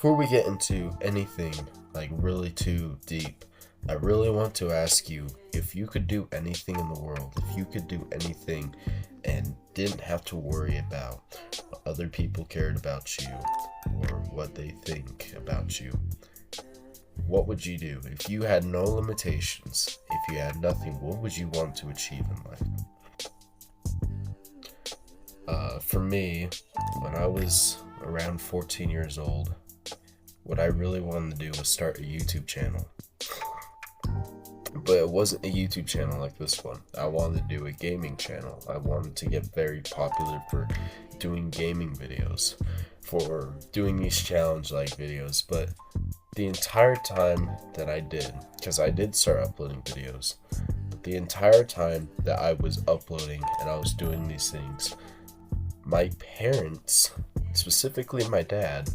before we get into anything like really too deep, I really want to ask you if you could do anything in the world, if you could do anything and didn't have to worry about what other people cared about you or what they think about you, what would you do? If you had no limitations, if you had nothing, what would you want to achieve in life? For me, when I was around 14 years old, what I really wanted to do was start a YouTube channel. But it wasn't a YouTube channel like this one. I wanted to do a gaming channel. I wanted to get very popular for doing gaming videos, for doing these challenge-like videos. But the entire time that I did, because I did start uploading videos, but the entire time that I was uploading and I was doing these things, my parents, specifically my dad,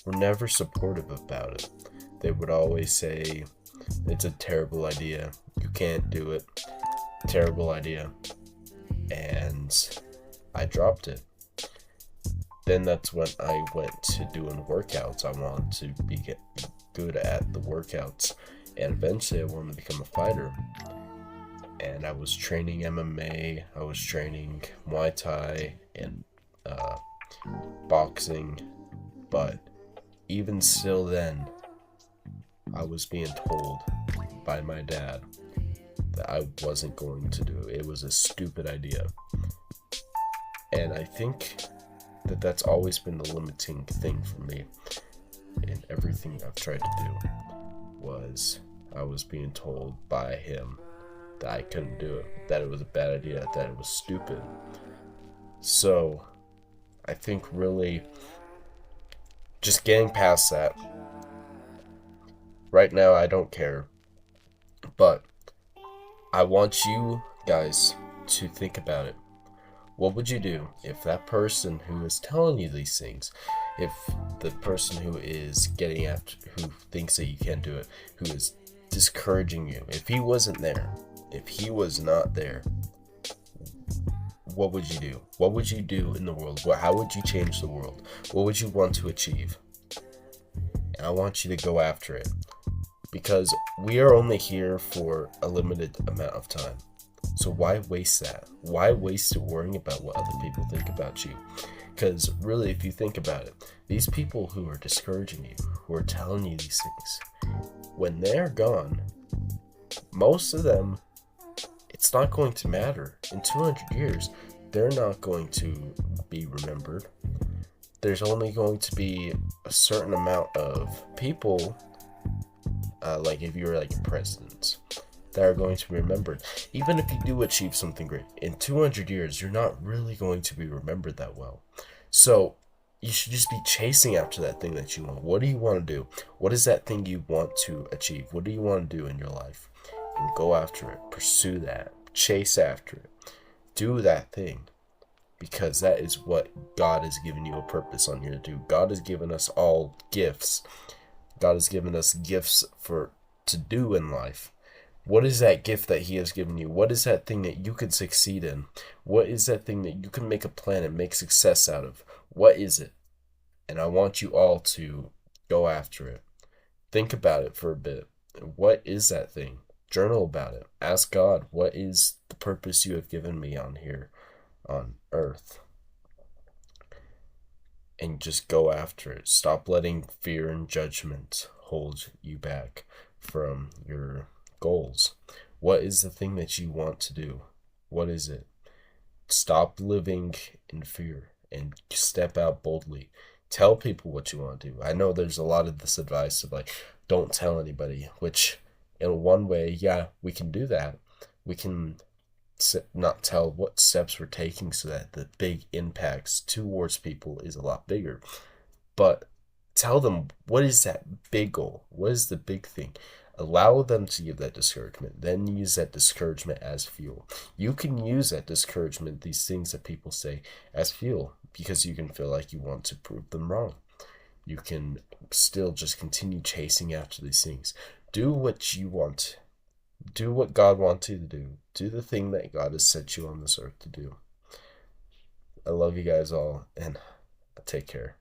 were never supportive about it. They would always say, it's a terrible idea, you can't do it, terrible idea, and I dropped it. Then that's when I went to doing workouts. I wanted to get good at the workouts, and eventually I wanted to become a fighter. And I was training MMA, I was training Muay Thai and boxing, but even still then, I was being told by my dad that I wasn't going to do it. It was a stupid idea. And I think that that's always been the limiting thing for me in everything I've tried to do, was I was being told by him that I couldn't do it, that it was a bad idea, that it was stupid. So I think really just getting past that, right now I don't care, but I want you guys to think about it. What would you do if that person who is telling you these things, if the person who is getting after, who thinks that you can't do it, who is discouraging you, if he wasn't there, if he was not there, what would you do? What would you do in the world? How would you change the world? What would you want to achieve? And I want you to go after it, because we are only here for a limited amount of time. So why waste that? Why waste it worrying about what other people think about you? Because really, if you think about it, these people who are discouraging you, who are telling you these things, when they're gone, most of them, it's not going to matter. In 200 years, they're not going to be remembered. There's only going to be a certain amount of people, like if you're like presidents, that are going to be remembered. Even if you do achieve something great, in 200 years, you're not really going to be remembered that well. So you should just be chasing after that thing that you want. What do you want to do? What is that thing you want to achieve? What do you want to do in your life? And go after it. Pursue that. Chase after it. Do that thing. Because that is what God has given you a purpose on here to do. God has given us all gifts. God has given us gifts to do in life. What is that gift that he has given you? What is that thing that you can succeed in? What is that thing that you can make a plan and make success out of? What is it? And I want you all to go after it. Think about it for a bit. What is that thing? Journal about it. Ask God, what is the purpose you have given me on here on earth? And just go after it. Stop letting fear and judgment hold you back from your goals. What is the thing that you want to do? What is it? Stop living in fear and step out boldly. Tell people what you want to do. I know there's a lot of this advice of like, don't tell anybody, which in one way, yeah, we can do that. We can not tell what steps we're taking so that the big impacts towards people is a lot bigger. But tell them, what is that big goal? What is the big thing? Allow them to give that discouragement. Then use that discouragement as fuel. You can use that discouragement, these things that people say, as fuel, because you can feel like you want to prove them wrong. You can still just continue chasing after these things. Do what you want. Do what God wants you to do. Do the thing that God has set you on this earth to do. I love you guys all, and take care.